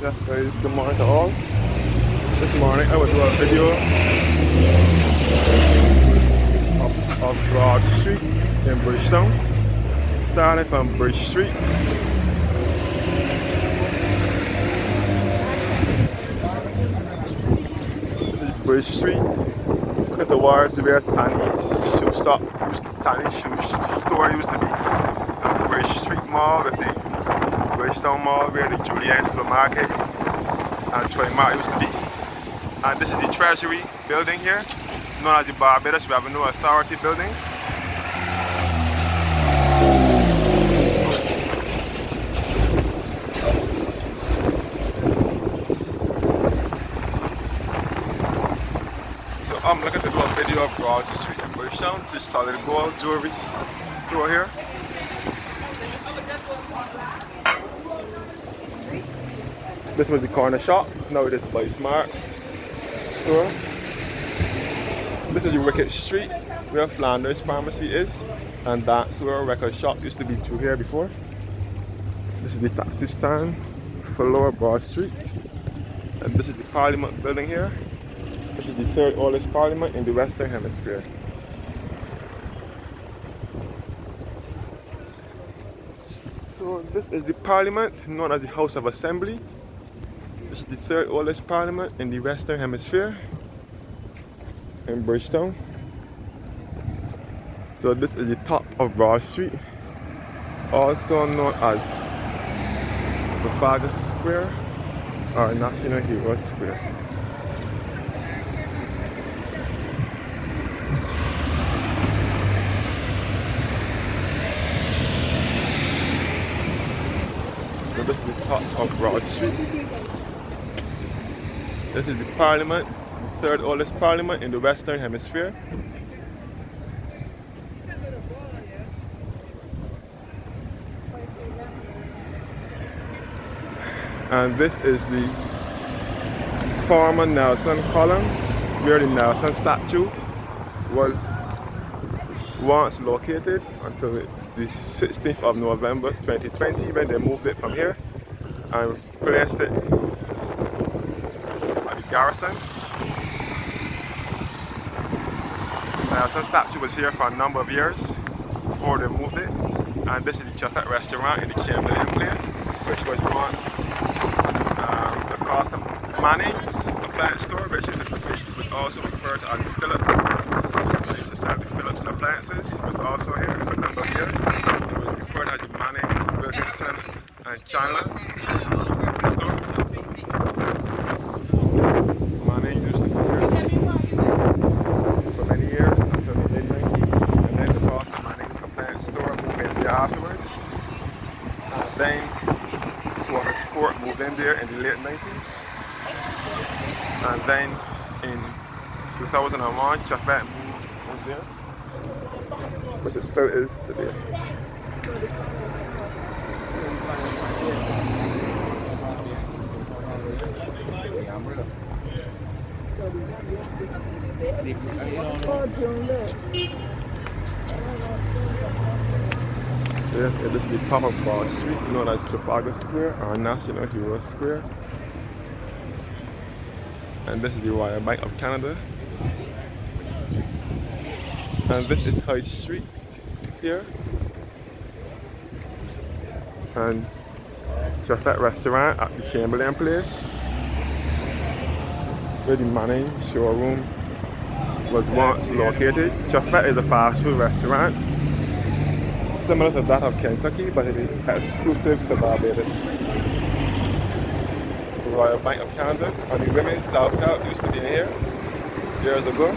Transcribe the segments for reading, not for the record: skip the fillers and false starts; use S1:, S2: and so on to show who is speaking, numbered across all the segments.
S1: Yes guys, good morning to all. This morning I will do a video of Broad Street in Bridgetown. Starting from Bridge Street. This is Bridge Street. Look at the words where Tanny's shoe stop, Tanny's shoe store used to be. And Bridge Street Mall with the Bridgetown Mall where the Julian Supermarket and Troy used to be. And this is the Treasury building here, known as the Barbados Revenue Authority building. So I'm looking to do a video of Broad Street in Bridgetown. This is solid gold jewelry store here. This was the corner shop, now it is Buy Smart store. This is the Wicked Street where Flanders Pharmacy is, and that's where a record shop used to be through here before. This is the taxi stand for Lower Broad Street, and this is the Parliament building here. This is the third oldest parliament in the Western Hemisphere. So this is the Parliament, known as the House of Assembly. This is the third oldest parliament in the Western Hemisphere in Bridgetown. So this is the top of Broad Street, also known as Trafalgar Square or National Hero Square. So this is the top of Broad Street. This is the Parliament, the third oldest parliament in the Western Hemisphere. And this is the former Nelson column, where the Nelson statue was once located until the 16th of November 2020, when they moved it from here and placed it at the garrison. The Nelson statue was here for a number of years before they moved it. And this is the Chuffet restaurant in the Chamberlain place, which was once the Costa Manning's appliance store, which was also referred to as the Phillips. They used to sell the Phillips appliances. It was also here for a number of years. It was referred to as the Manning, Wilkinson and Chandler store. Manning used to be here for many years until the mid-90s, and then the Costa Manning's appliance store moved in there afterwards. And then Water Sport moved in there in the late 90s. And then in 2001, Chuffet moved there, which it still is today. Yes, this is the top of Broad Street, known as Trafalgar Square or National Hero Square. And this is the Royal Bank of Canada. And this is High Street here. And Chuffet restaurant at the Chamberlain place, where the Manning showroom was once located. Chuffet is a fast food restaurant similar to that of Kentucky, but it is exclusive to Barbados. The Royal Bank of Canada, and the Women's Self-Help used to be in here years ago.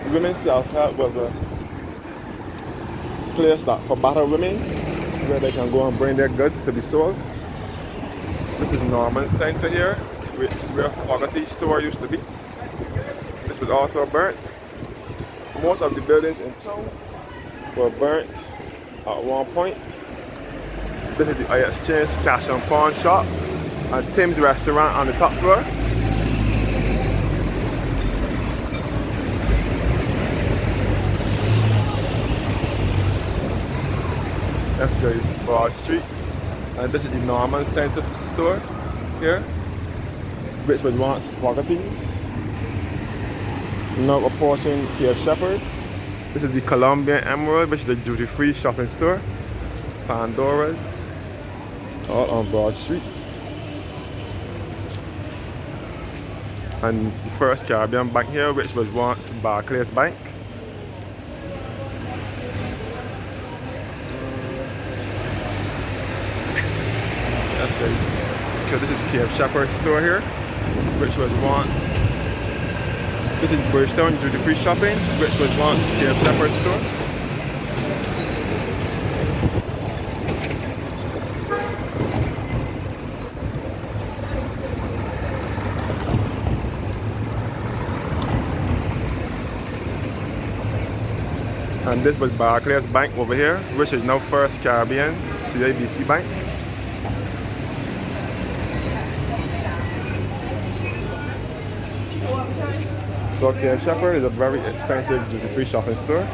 S1: The Women's Self-Help was a place that for battered women, where they can go and bring their goods to be sold. This is Norman Center here, where Fogarty store used to be. This was also burnt. Most of the buildings in town were burnt at one point. This is the I Exchange Cash and Pawn Shop and Tim's restaurant on the top floor. That's guys, Broad Street. And this is the Norman Center store. here, which was once Fogarty's. Now approaching Cape Shepherd. This is the Colombian Emerald, which is a duty-free shopping store. Pandora's, all on Broad Street. And the First Caribbean Bank here, which was once Barclays Bank. So this is Cape Shepherd store here, which was once. This is Bridgetown duty free shopping, which was once Cape Shepherd store. And this was Barclays Bank over here, which is now First Caribbean CIBC Bank. So Cape Shepherd is a very expensive duty-free shopping store.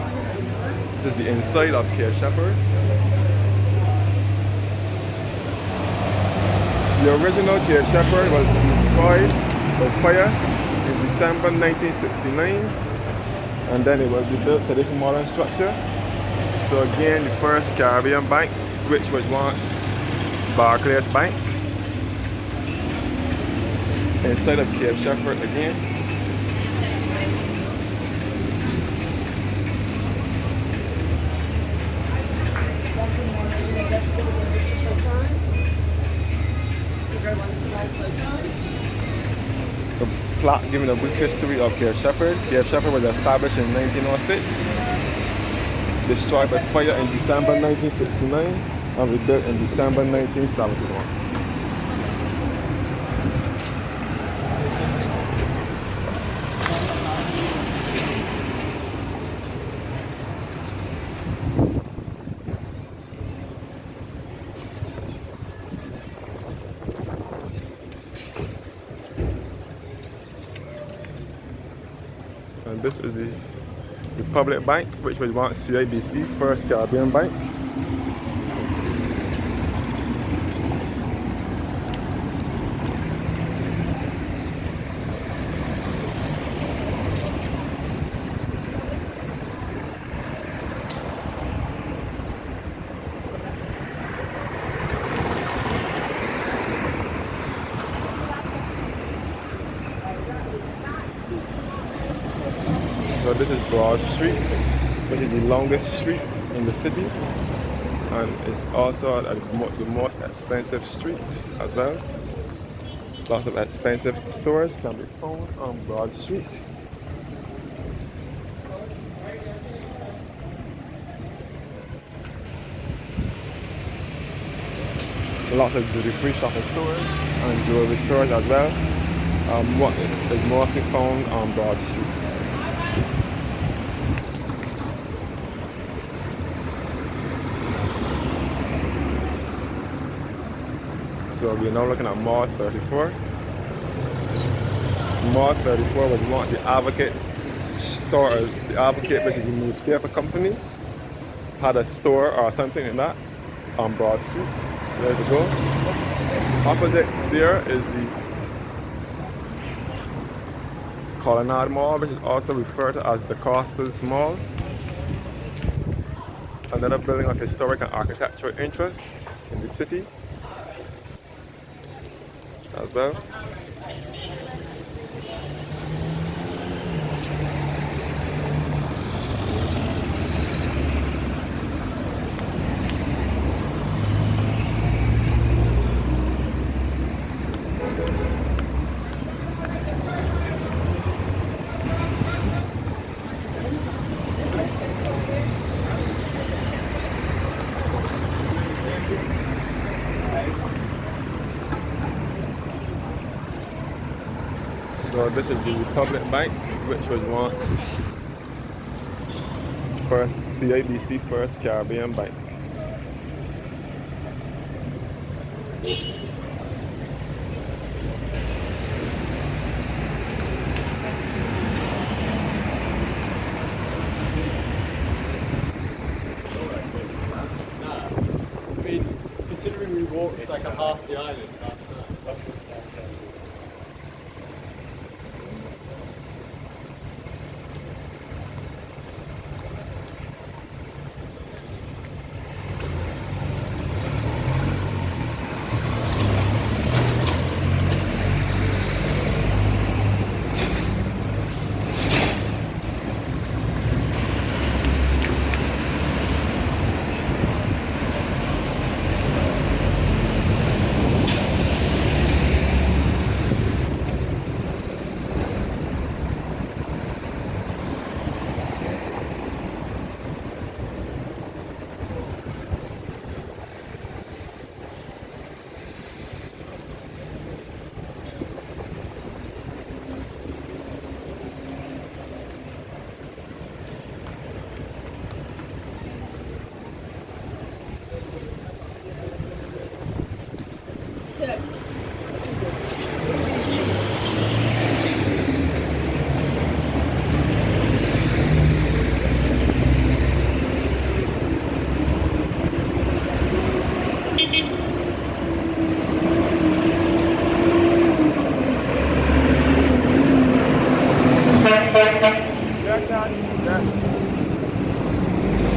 S1: This is the inside of Cape Shepherd. The original Cape Shepherd was destroyed by fire in December 1969, and then it was rebuilt to this modern structure. So again, the First Caribbean Bank, which was once Barclays Bank, inside of Cape Shepherd again. The plaque giving a brief history of Cape Shepherd. Cape Shepherd was established in 1906, destroyed by fire in December 1969, and rebuilt in December 1971. And this is the Republic Bank, which was once CIBC, First Caribbean Bank. So this is Broad Street, which is the longest street in the city, and it's also the most expensive street as well. Lots of expensive stores can be found on Broad Street. Lots of duty-free shopping stores and jewelry stores as well. What is mostly found on Broad Street. So we're now looking at Mall 34. Mall 34 was once the Advocate store. The Advocate, which is a newspaper company, had a store or something like that on Broad Street. There you go. Opposite there is the Colonnade Mall, which is also referred to as the Costas Mall. Another building of historic and architectural interest in the city as well. So this is the Republic Bank, which was once First CIBC, First Caribbean Bank.
S2: Considering we walked like a half the island after.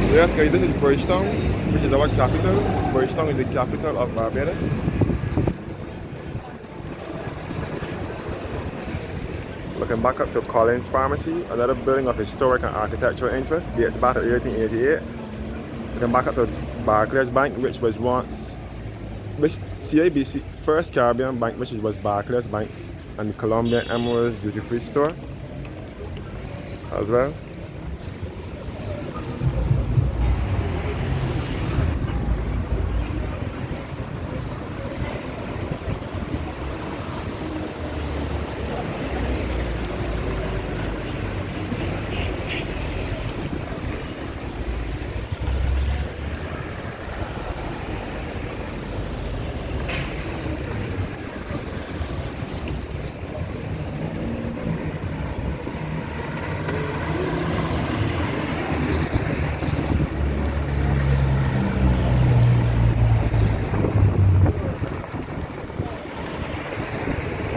S1: Yes, guys, this is Bridgetown, which is our capital. Bridgetown is the capital of Barbados. Looking back up to Collins Pharmacy, another building of historic and architectural interest, dates back to 1888. Looking back up to Barclays Bank, which was once CIBC First Caribbean Bank, which was Barclays Bank, and the Colombian Emeralds Duty Free Store as well.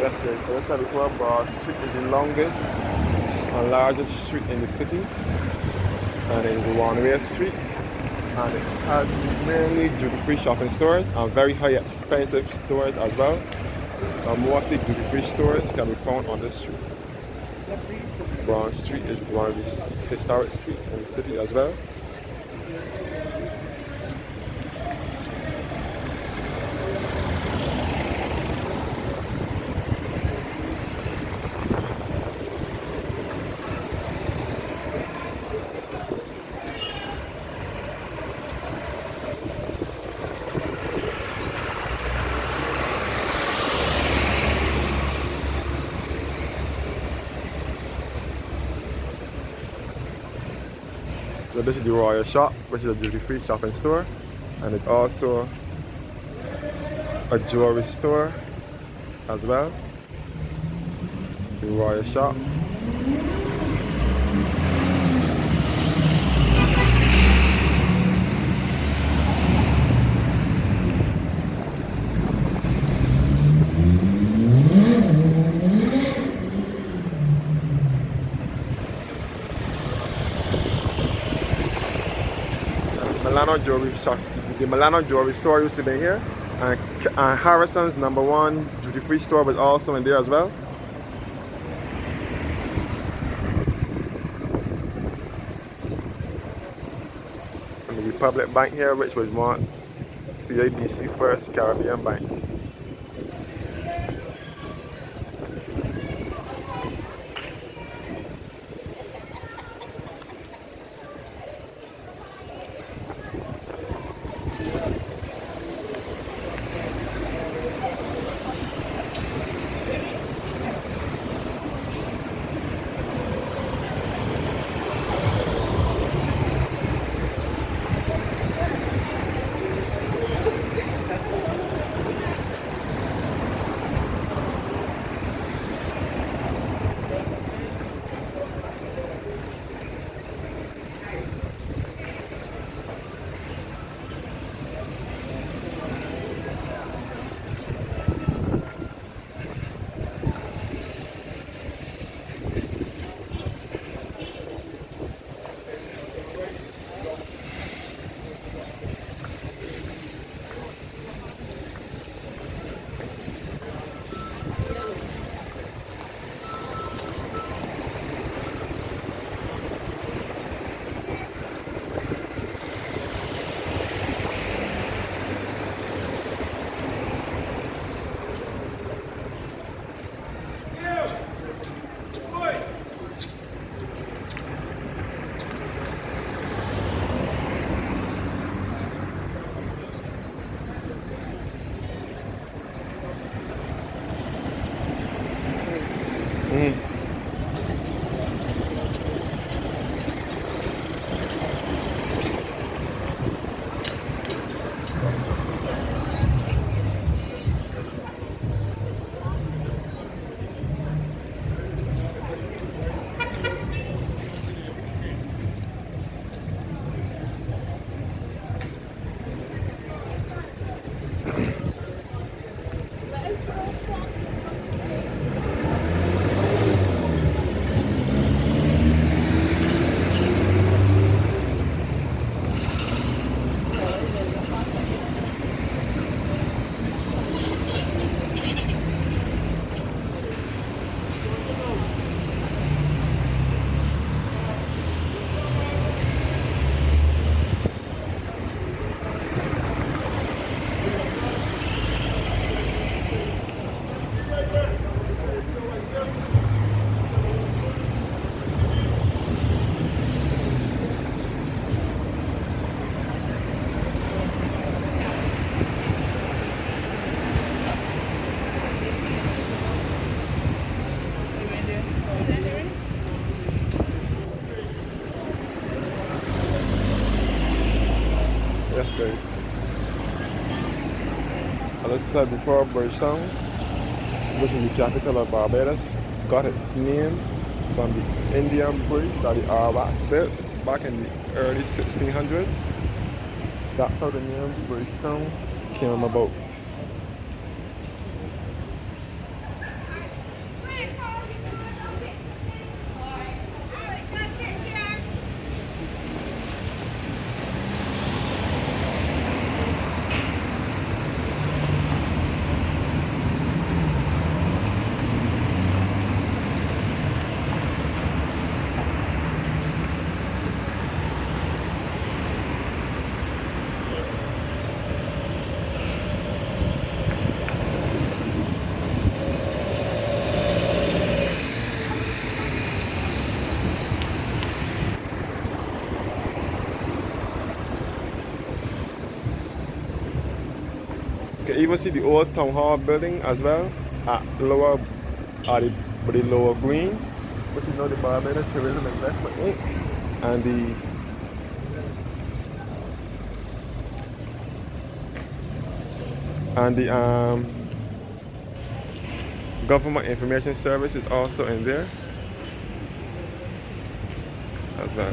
S1: Yes, guys, so let's have before Broad Street is the longest and largest street in the city, and it is a one-way street, and it has mainly duty-free shopping stores and very high expensive stores as well. Mostly duty-free stores can be found on this street. Broad Street is one of the historic streets in the city as well. So this is the Royal Shop, which is a duty-free shopping store, and it's also a jewelry store as well. The Royal Shop. Milano Jewelry Shop. The Milano Jewelry Store used to be here, and Harrison's #1 duty-free store was also in there as well. And the Republic Bank here, which was once CIBC First Caribbean Bank. as I said before, Bridgetown, which is the capital of Barbados, got its name from the Indian bridge that the Arabs built back in the early 1600s. That's how the name Bridgetown came about. You can even see the old town hall building as well at the lower green, which is now the Barbados Tourism Investment Inc. And the Government Information Service is also in there as well.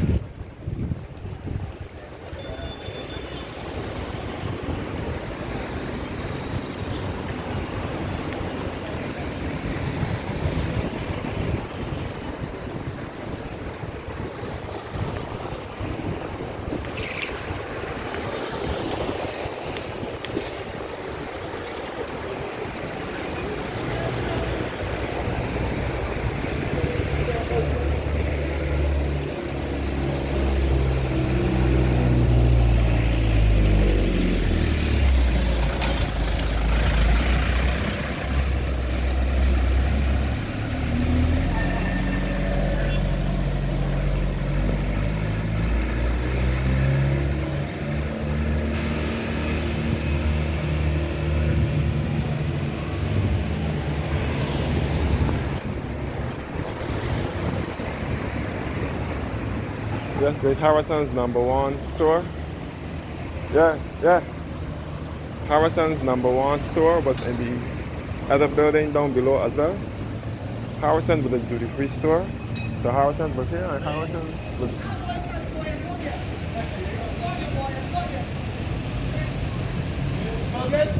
S1: Yes, there's Harrison's #1 store. Yeah. Harrison's #1 store was in the other building down below as well. Harrison's was a duty-free store. So Harrison's was here and Harrison's was... Okay.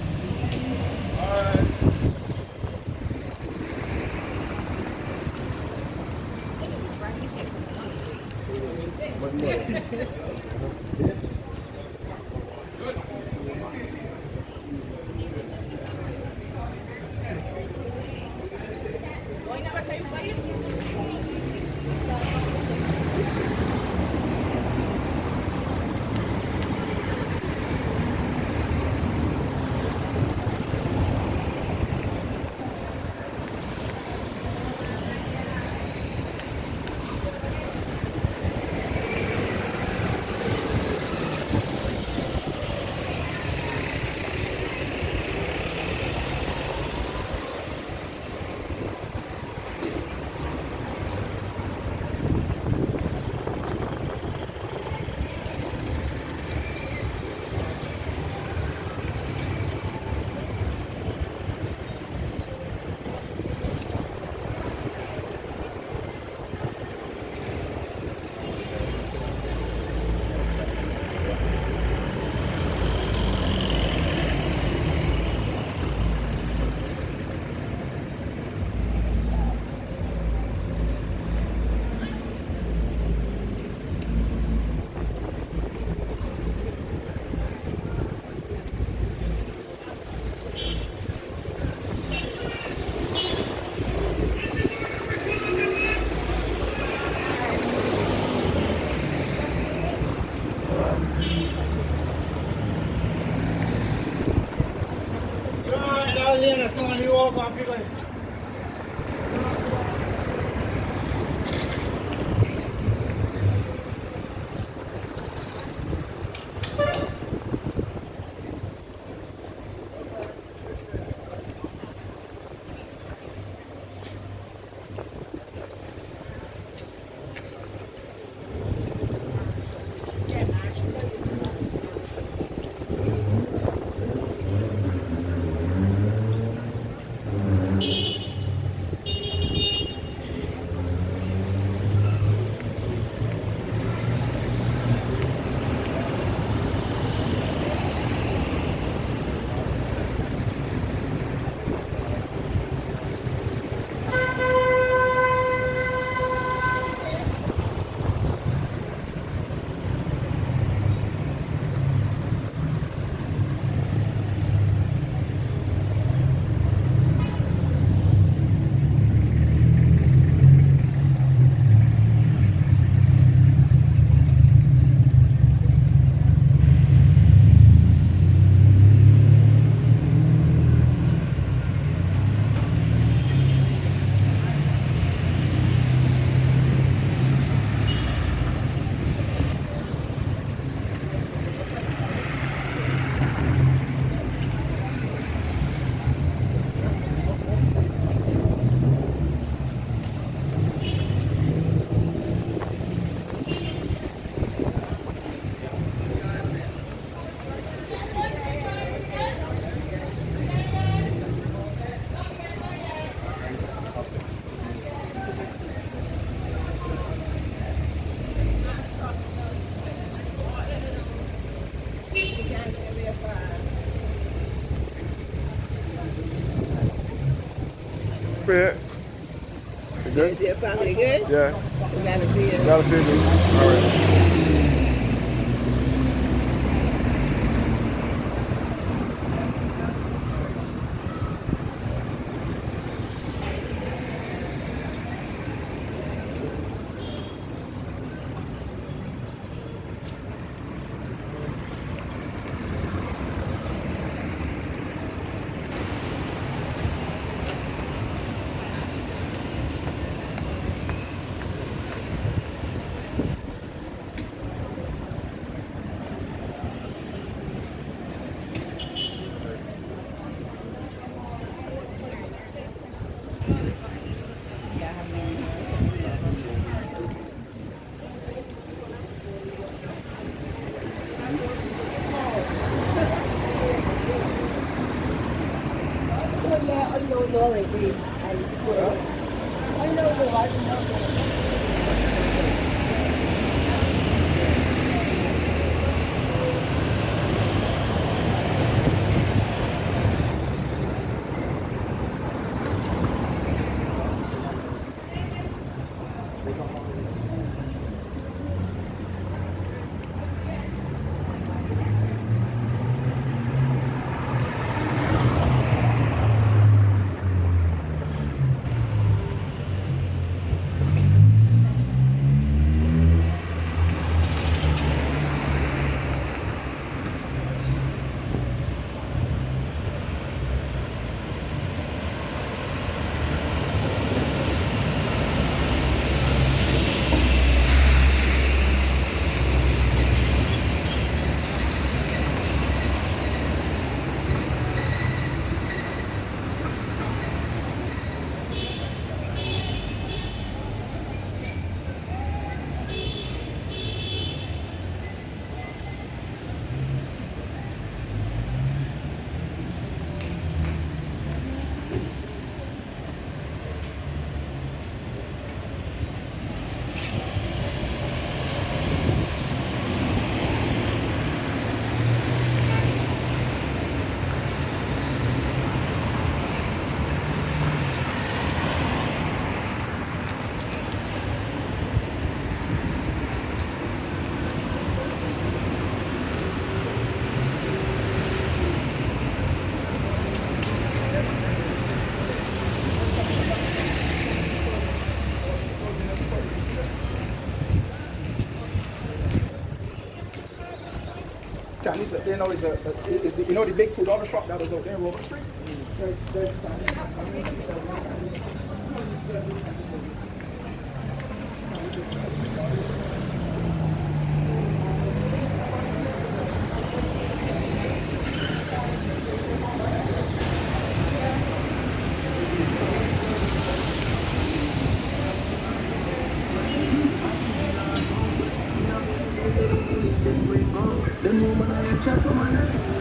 S1: spray it. You good?
S2: Is your family good?
S1: Yeah.
S2: Glad to see you.
S1: Glad to see you. All right.
S3: Chinese, you know, you know the big $2 shop that was out there in Robert Street?
S4: The woman I check on my